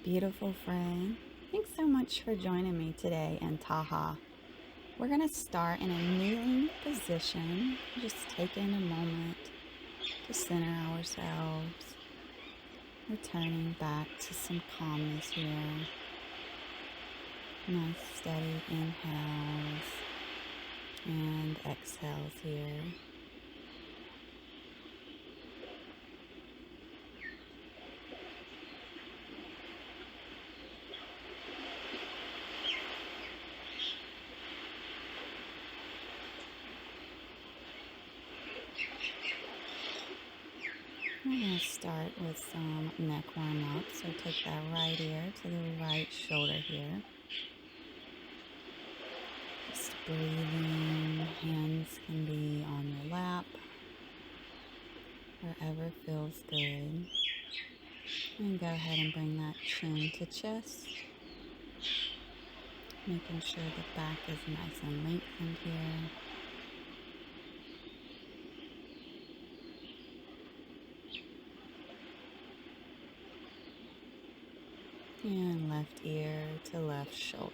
beautiful friend. Thanks so much for joining me today in Tahaa. We're going to start in a kneeling position, just taking a moment to center ourselves, returning back to some calmness here. Nice steady inhales and exhales here. We're going to start with some neck warm-up. So take that right ear to the right shoulder here. Just breathing. Hands can be on your lap, wherever feels good. And go ahead and bring that chin to chest. Making sure the back is nice and lengthened here. And left ear to left shoulder.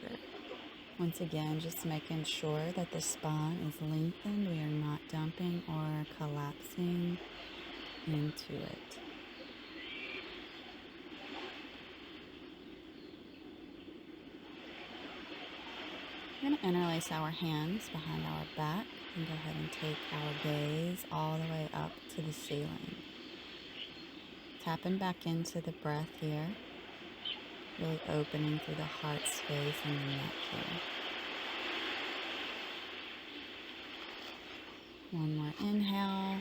Once again, just making sure that the spine is lengthened. We are not dumping or collapsing into it. We're going to interlace our hands behind our back and go ahead and take our gaze all the way up to the ceiling. Tapping back into the breath here. Really opening through the heart space and the neck here. One more inhale.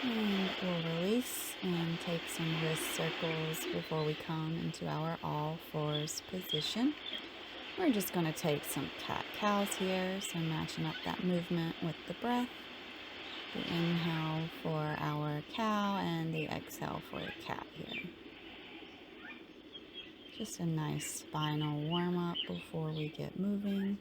And we'll release and take some wrist circles before we come into our all fours position. We're just going to take some cat-cows here, so matching up that movement with the breath. The inhale for our cow and the exhale for the cat here. Just a nice spinal warm-up before we get moving.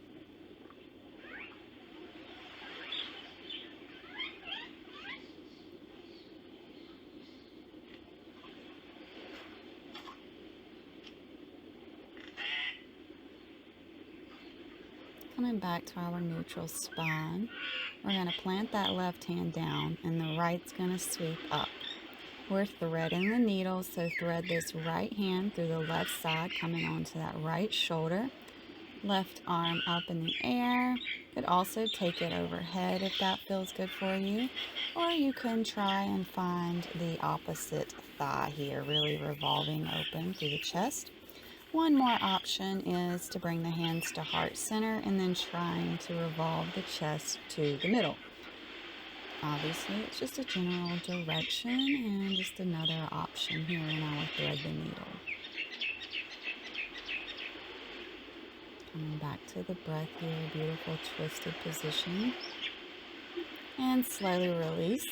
Coming back to our neutral spine, we're going to plant that left hand down and the right's going to sweep up. We're threading the needle, so thread this right hand through the left side, coming onto that right shoulder. Left arm up in the air. Could also take it overhead if that feels good for you. Or you can try and find the opposite thigh here, really revolving open through the chest. One more option is to bring the hands to heart center and then trying to revolve the chest to the middle. Obviously, it's just a general direction and just another option here in our thread the needle. Coming back to the breath here, beautiful twisted position. And slowly release.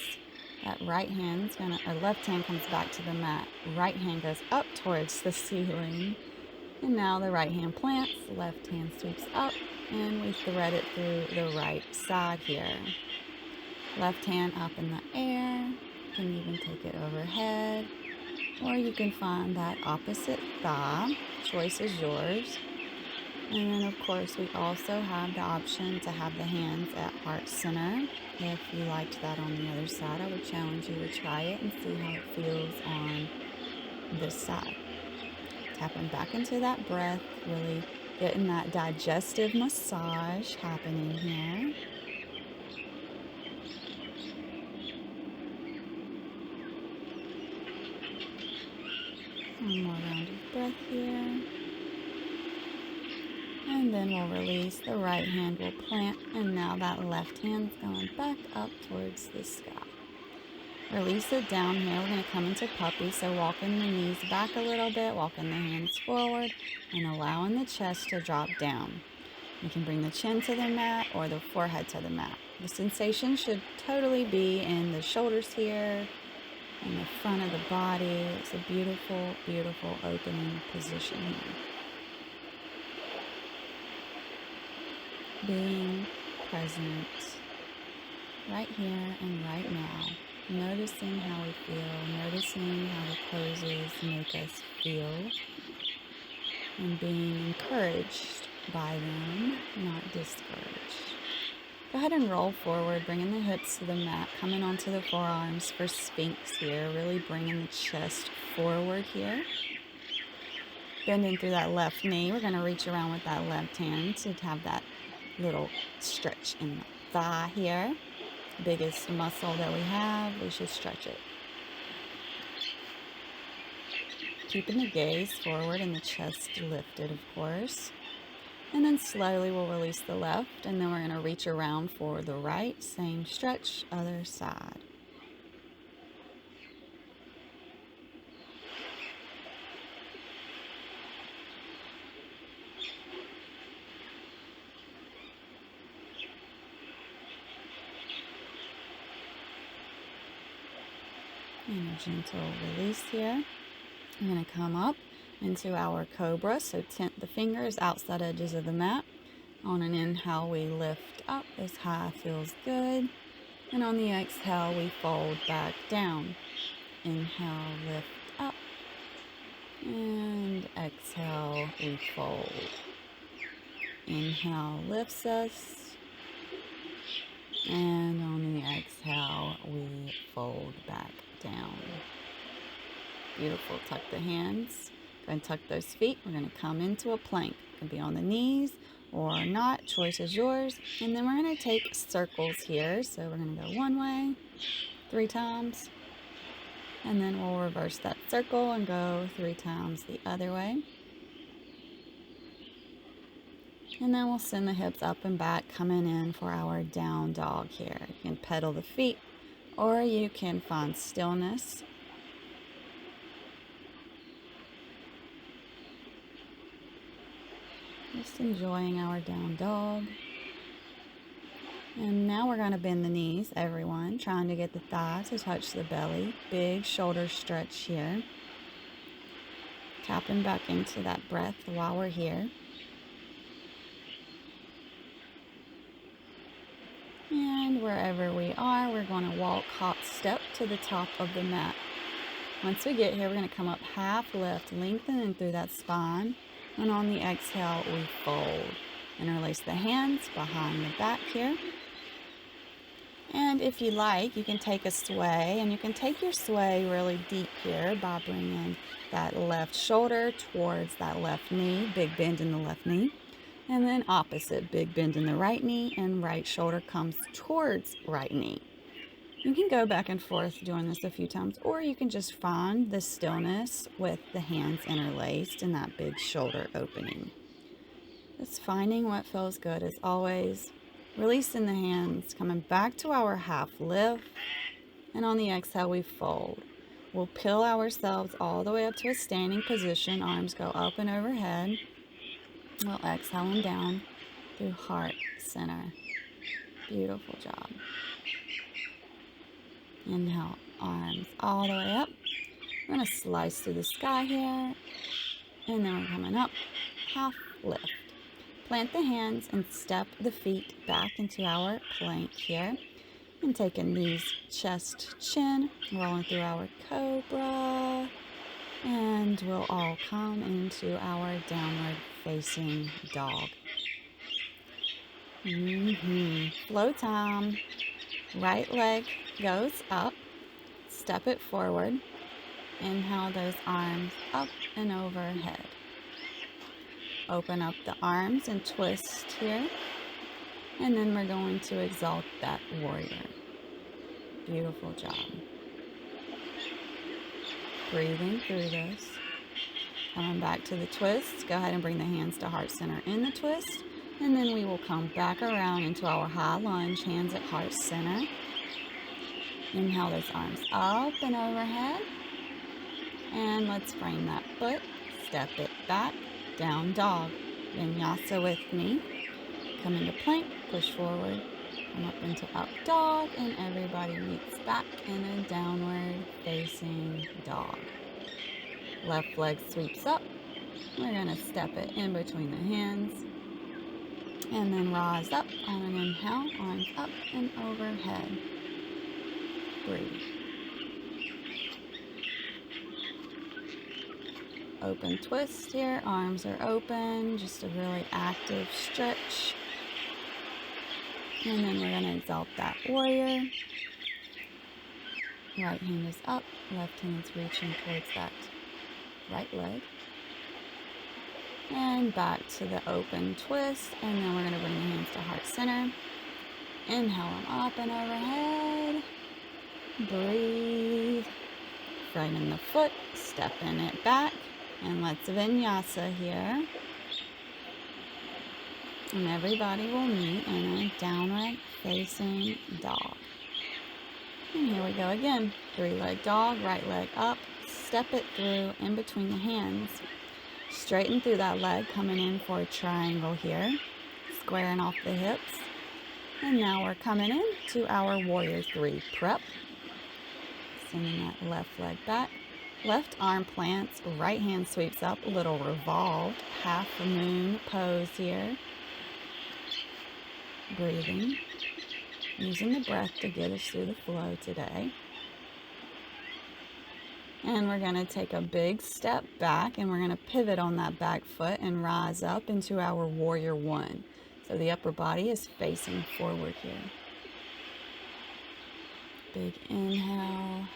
That right hand's left hand comes back to the mat. Right hand goes up towards the ceiling. And now the right hand plants, left hand sweeps up, and we thread it through the right side here. Left hand up in the air, you can even take it overhead, or you can find that opposite thigh. Choice is yours. And then of course we also have the option to have the hands at heart center. If you liked that on the other side, I would challenge you to try it and see how it feels on this side. Tapping back into that breath, really getting that digestive massage happening here. One more round of breath here. And then we'll release. The right hand will plant. And now that left hand's going back up towards the sky. Release it down here. We're going to come into puppy. So walking the knees back a little bit. Walking the hands forward. And allowing the chest to drop down. You can bring the chin to the mat or the forehead to the mat. The sensation should totally be in the shoulders here. In the front of the body. It's a beautiful, beautiful opening position here. Being present right here and right now noticing how we feel, noticing how the poses make us feel, and being encouraged by them, not discouraged. Go ahead and roll forward, bringing the hips to the mat, coming onto the forearms for sphinx here, really bringing the chest forward here. Bending through that left knee, we're going to reach around with that left hand to have that little stretch in the thigh here. Biggest muscle that we have, we should stretch it. Keeping the gaze forward and the chest lifted, of course. And then slowly we'll release the left, and then we're going to reach around for the right. Same stretch, other side. And a gentle release here. I'm going to come up into our Cobra, so tent the fingers, outside edges of the mat. On an inhale, we lift up as high feels good. And on the exhale, we fold back down. Inhale, lift up. And exhale, we fold. Inhale lifts us. And on the exhale, we fold back down. Beautiful. Tuck the hands. Go and tuck those feet. We're going to come into a plank. It can be on the knees or not. Choice is yours. And then we're going to take circles here. So we're going to go one way 3 times. And then we'll reverse that circle and go 3 times the other way. And then we'll send the hips up and back, coming in for our down dog here. You can pedal the feet, or you can find stillness. Just enjoying our down dog. And now we're going to bend the knees, everyone, trying to get the thighs to touch the belly. Big shoulder stretch here. Tapping back into that breath while we're here. And wherever we are, we're going to walk hop step to the top of the mat. Once we get here, we're going to come up half lift, lengthening through that spine. And on the exhale, we fold. Interlace the hands behind the back here. And if you like, you can take a sway, and you can take your sway really deep here by bringing that left shoulder towards that left knee, big bend in the left knee. And then opposite, big bend in the right knee, and right shoulder comes towards right knee. You can go back and forth doing this a few times, or you can just find the stillness with the hands interlaced and that big shoulder opening. Just finding what feels good as always. Releasing the hands, coming back to our half lift, and on the exhale we fold. We'll peel ourselves all the way up to a standing position, arms go up and overhead. We'll exhale them down through heart center. Beautiful job. Inhale, arms all the way up. We're going to slice through the sky here, and then we're coming up, half lift. Plant the hands and step the feet back into our plank here. And taking knees, chest, chin, rolling through our Cobra. And we'll all come into our downward facing dog. Flow time. Right leg goes up. Step it forward. Inhale those arms up and overhead. Open up the arms and twist here. And then we're going to exalt that warrior. Beautiful job. Breathing through this. Coming back to the twist. Go ahead and bring the hands to heart center in the twist. And then we will come back around into our high lunge, hands at heart center. Inhale those arms up and overhead. And let's frame that foot. Step it back. Down dog. Vinyasa with me. Come into plank, push forward, come up into up dog, and everybody meets back in a downward facing dog. Left leg sweeps up. We're going to step it in between the hands. And then rise up on an inhale, arms up and overhead. Breathe. open twist here. Arms are open, just a really active stretch. And then we're going to exalt that warrior. Right hand is up, left hand's reaching towards that right leg. And back to the open twist. And then we're going to bring the hands to heart center. Inhale them up and overhead. Breathe. Framing the foot, stepping it back. And let's vinyasa here. And everybody will meet in a downward facing dog. And here we go again. 3-leg dog, right leg up. Step it through in between the hands. Straighten through that leg, coming in for a triangle here. Squaring off the hips. And now we're coming in to our warrior 3 prep. Sending that left leg back. Left arm plants, right hand sweeps up, a little revolved, half moon pose here. Breathing, using the breath to get us through the flow today. And we're going to take a big step back and we're going to pivot on that back foot and rise up into our warrior 1. So the upper body is facing forward here. Big inhale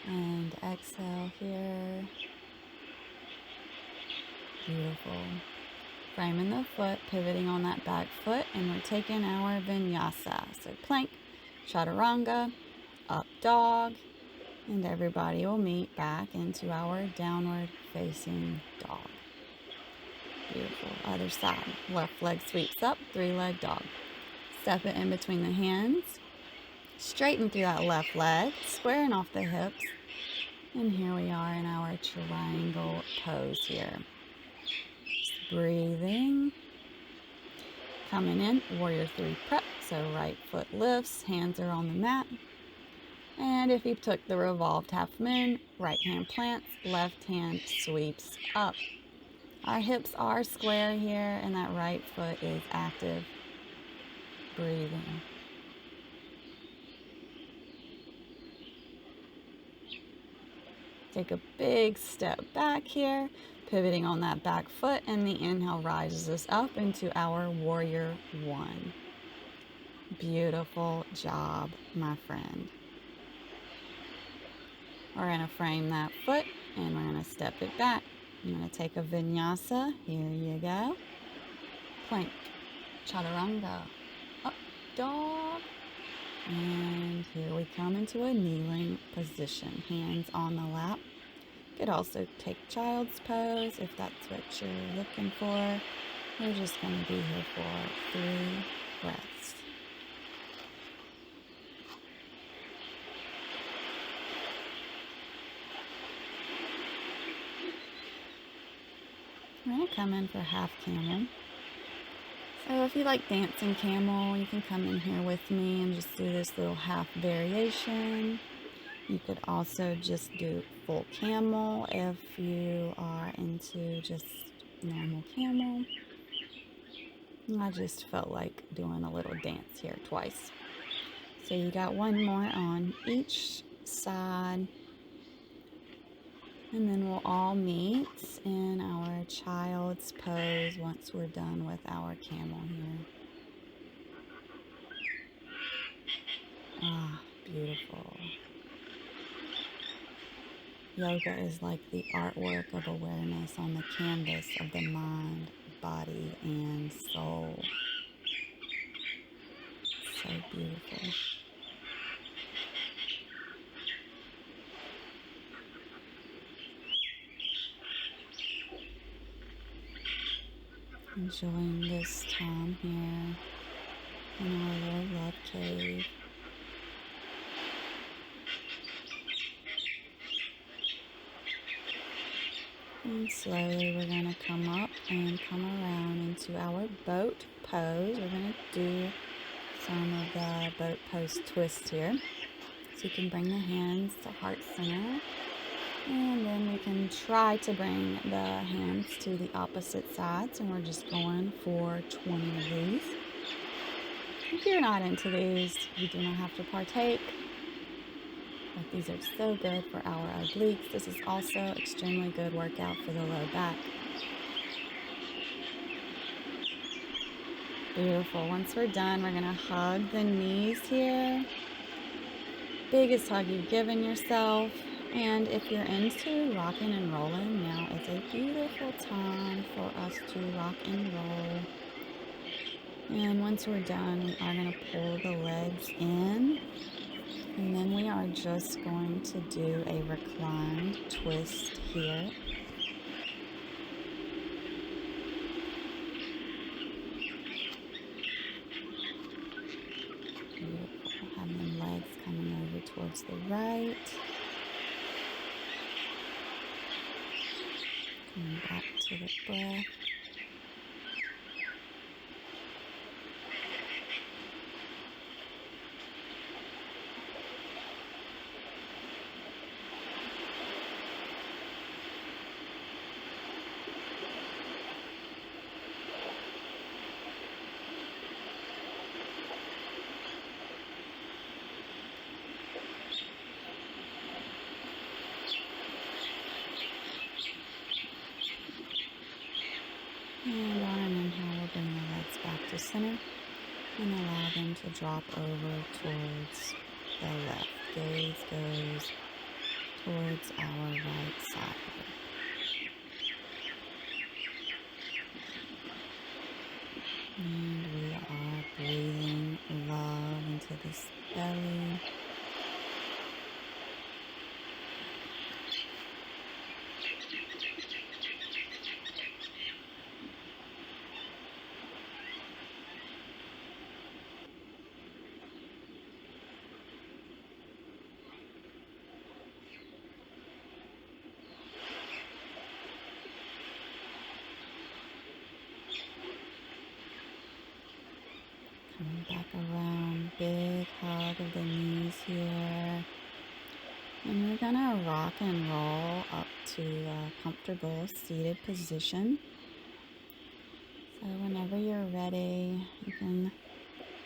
and exhale here. Beautiful. Framing the foot, pivoting on that back foot, and we're taking our vinyasa. So plank, chaturanga, up dog, and everybody will meet back into our downward facing dog. Beautiful. Other side. Left leg sweeps up, 3-leg dog. Step it in between the hands. Straighten through that left leg, squaring off the hips. And here we are in our triangle pose here. Breathing. Coming in, warrior 3 prep. So right foot lifts, hands are on the mat. And if you took the revolved half moon, right hand plants, left hand sweeps up. Our hips are square here and that right foot is active. Breathing. Take a big step back here, pivoting on that back foot, and the inhale rises us up into our warrior 1. Beautiful job, my friend. We're going to frame that foot and we're going to step it back. I'm going to take a vinyasa. Here you go. Plank, chaturanga, up dog. And here we come into a kneeling position. Hands on the lap. Could also take child's pose if that's what you're looking for. We're just going to be here for 3 breaths. We're going to come in for half camel. So if you like dancing camel, you can come in here with me and just do this little half variation. You could also just do full camel if you are into just normal camel. I just felt like doing a little dance here twice. So you got one more on each side. And then we'll all meet in our child's pose once we're done with our camel here. Ah, beautiful. Yoga is like the artwork of awareness on the canvas of the mind, body, and soul. So beautiful. Enjoying this time here in our little love cave. And slowly we're going to come up and come around into our boat pose. We're going to do some of the boat pose twists here. So you can bring the hands to heart center. And then we can try to bring the hands to the opposite sides. And we're just going for 20 of these. If you're not into these, you do not have to partake. But these are so good for our obliques. This is also extremely good workout for the low back. Beautiful. Once we're done, we're going to hug the knees here. Biggest hug you've given yourself. And if you're into rocking and rolling, now is a beautiful time for us to rock and roll. And once we're done, we are going to pull the legs in. And then we are just going to do a reclined twist here. Beautiful. Having the legs coming over towards the right. Coming back to the breath. And on an inhale, we'll bring the legs back to center and allow them to drop over towards the left. Gaze goes towards our right side. And we are breathing love into this belly. Coming back around, big hug of the knees here. And we're gonna rock and roll up to a comfortable seated position. So whenever you're ready, you can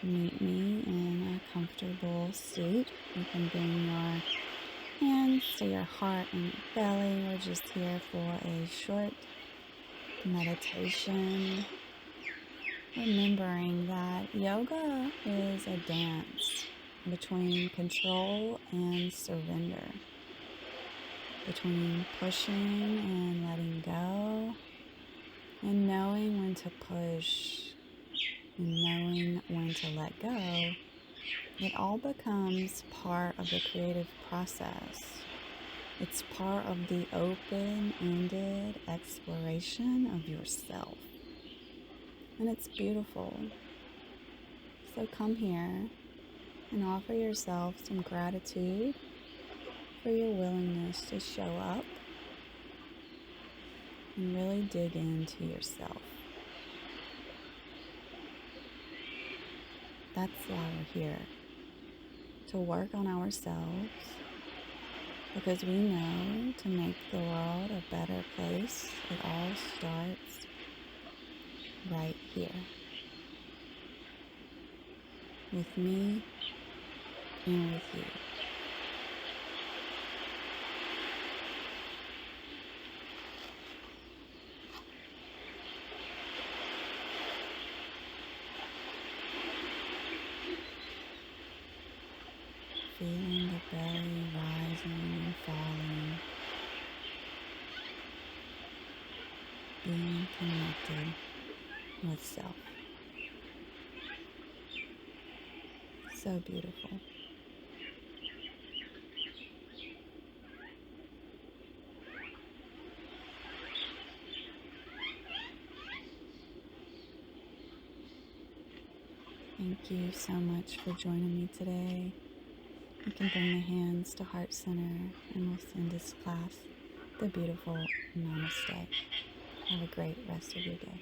meet me in a comfortable seat. You can bring your hands to your heart and belly. We're just here for a short meditation. Remembering that yoga is a dance between control and surrender, between pushing and letting go, and knowing when to push and knowing when to let go. It all becomes part of the creative process. It's part of the open-ended exploration of yourself. And it's beautiful. So come here and offer yourself some gratitude for your willingness to show up and really dig into yourself. That's why we're here, to work on ourselves, because we know to make the world a better place, it all starts right here, with me and with you. Feeling the belly rising and falling, being connected with self. So beautiful. Thank you so much for joining me today. You can bring the hands to heart center, and we'll send this class the beautiful namaste. Have a great rest of your day.